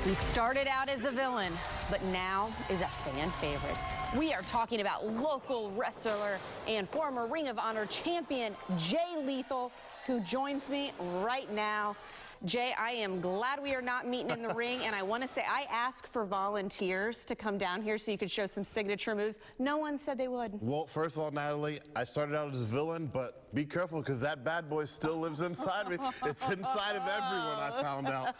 He started out as a villain, but now is a fan favorite. We are talking about local wrestler and former Ring of Honor champion Jay Lethal, who joins me right now. Jay, I am glad we are not meeting in the ring, and I want to say I asked for volunteers to come down here so you could show some signature moves. No one said they would. Well, first of all, Natalie, I started out as a villain, but be careful because that bad boy still lives inside me. It's inside of everyone, I found out.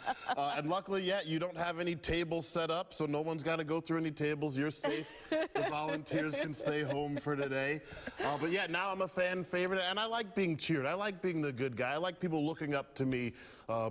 And luckily, yeah, you don't have any tables set up, so no one's got to go through any tables. You're safe. The volunteers can stay home for today. But yeah, now I'm a fan favorite, and I like being cheered. I like being the good guy. I like people looking up to me.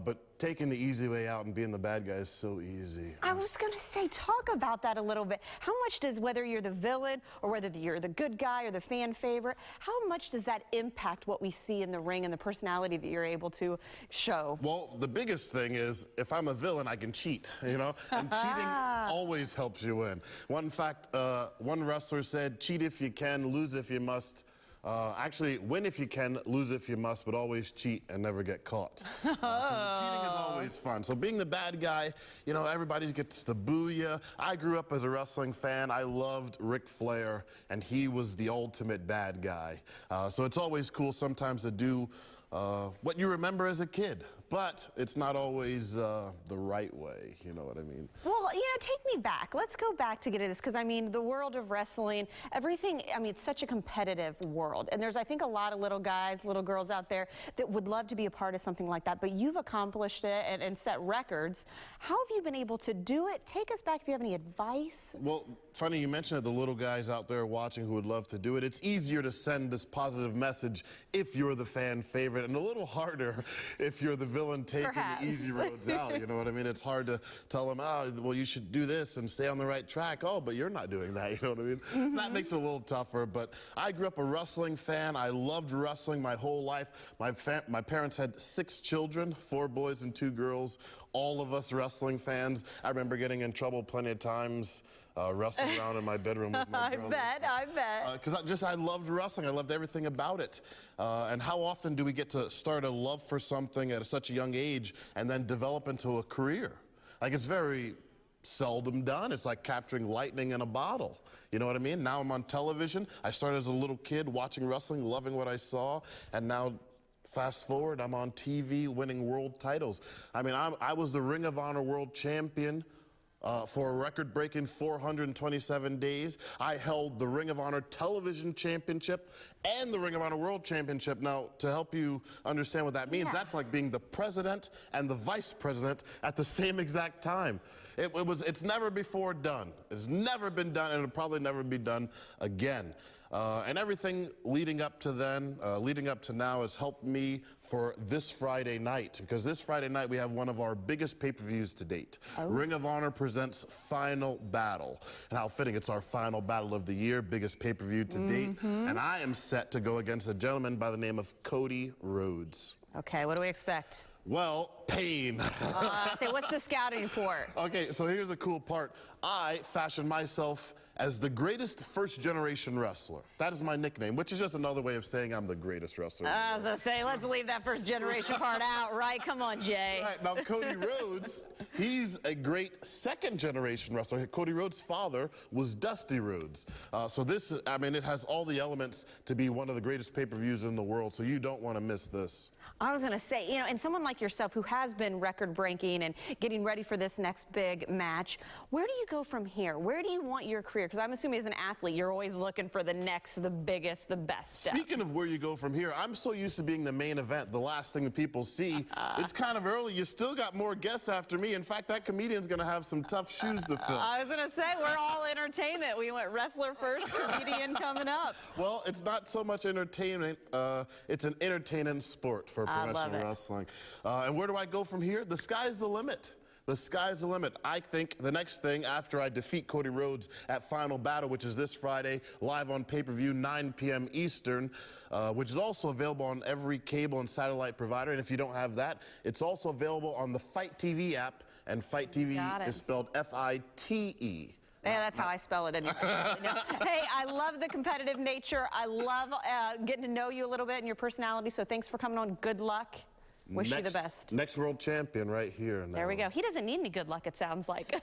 But taking the easy way out and being the bad guy is so easy. I was going to say, talk about that a little bit. How much does, whether you're the villain or whether you're the good guy or the fan favorite, how much does that impact what we see in the ring and the personality that you're able to show? Well, the biggest thing is, if I'm a villain, I can cheat, you know? And cheating always helps you win. One wrestler said, cheat if you can, lose if you must. Actually, win if you can, lose if you must, but always cheat and never get caught. So cheating is always fun. So being the bad guy, you know, everybody gets to boo you. I grew up as a wrestling fan. I loved Ric Flair, and he was the ultimate bad guy. So it's always cool sometimes to do what you remember as a kid, but it's not always the right way, you know what I mean? Well, you know, take me back. Let's go back to get at this, because I mean, the world of wrestling, everything, I mean, it's such a competitive world. And there's, I think, a lot of little guys, little girls out there that would love to be a part of something like that, but you've accomplished it and set records. How have you been able to do it? Take us back if you have any advice. Well, funny you mentioned it, the little guys out there watching who would love to do it. It's easier to send this positive message if you're the fan favorite, and a little harder if you're the villain taking the easy roads out. You know what I mean? It's hard to tell them, oh, well, you should do this and stay on the right track. Oh, but you're not doing that. You know what I mean? So that makes it a little tougher. But I grew up a wrestling fan. I loved wrestling my whole life. My parents had 6 children, 4 boys and 2 girls. All of us wrestling fans. I remember getting in trouble plenty of times. Wrestling around in my bedroom with my brother. I bet. Because I loved wrestling. I loved everything about it. And how often do we get to start a love for something at such a young age and then develop into a career? Like, it's very seldom done. It's like capturing lightning in a bottle. You know what I mean? Now I'm on television. I started as a little kid watching wrestling, loving what I saw, and now fast forward, I'm on TV winning world titles. I mean, I was the Ring of Honor world champion for a record-breaking 427 days. I held the Ring of Honor Television Championship and the Ring of Honor World Championship. Now, to help you understand what that means, that's like being the president and the vice president at the same exact time. It's never before done. It's never been done, and it'll probably never be done again. And everything leading up to then, leading up to now, has helped me for this Friday night, because this Friday night we have one of our biggest pay-per-views to date. Ring of Honor presents Final Battle. And how fitting, it's our final battle of the year, biggest pay-per-view to date. And I am set to go against a gentleman by the name of Cody Rhodes. Okay, what do we expect? Well, pain. Say, what's the scouting report? Okay, so here's the cool part. I fashioned myself as the greatest first-generation wrestler. That is my nickname, which is just another way of saying I'm the greatest wrestler. I was gonna say, let's leave that first-generation part out, right? Come on, Jay. Right, now Cody Rhodes, he's a great second-generation wrestler. Cody Rhodes' father was Dusty Rhodes. So this, I mean, it has all the elements to be one of the greatest pay-per-views in the world, so you don't want to miss this. I was going to say, you know, and someone like yourself who has been record-breaking and getting ready for this next big match, where do you go from here? Where do you want your career? Because I'm assuming as an athlete, you're always looking for the next, the biggest, the best step. Speaking of where you go from here, I'm so used to being the main event, the last thing that people see. It's kind of early. You still got more guests after me. In fact, that comedian's going to have some tough shoes to fill. I was going to say, we're all entertainment. We went wrestler first, comedian coming up. Well, it's not so much entertainment. It's an entertaining sport for professional wrestling. And where do I go from here? The sky's the limit. The sky's the limit. I think the next thing after I defeat Cody Rhodes at Final Battle, which is this Friday, live on pay-per-view, 9 p.m. Eastern, which is also available on every cable and satellite provider. And if you don't have that, it's also available on the Fight TV app, and Fight TV is spelled F-I-T-E. Yeah, that's how I spell it anyway. No. Hey, I love the competitive nature. I love getting to know you a little bit and your personality, so thanks for coming on. Good luck. Wish you the best. Next world champion right here. Now. There we go. He doesn't need any good luck, it sounds like.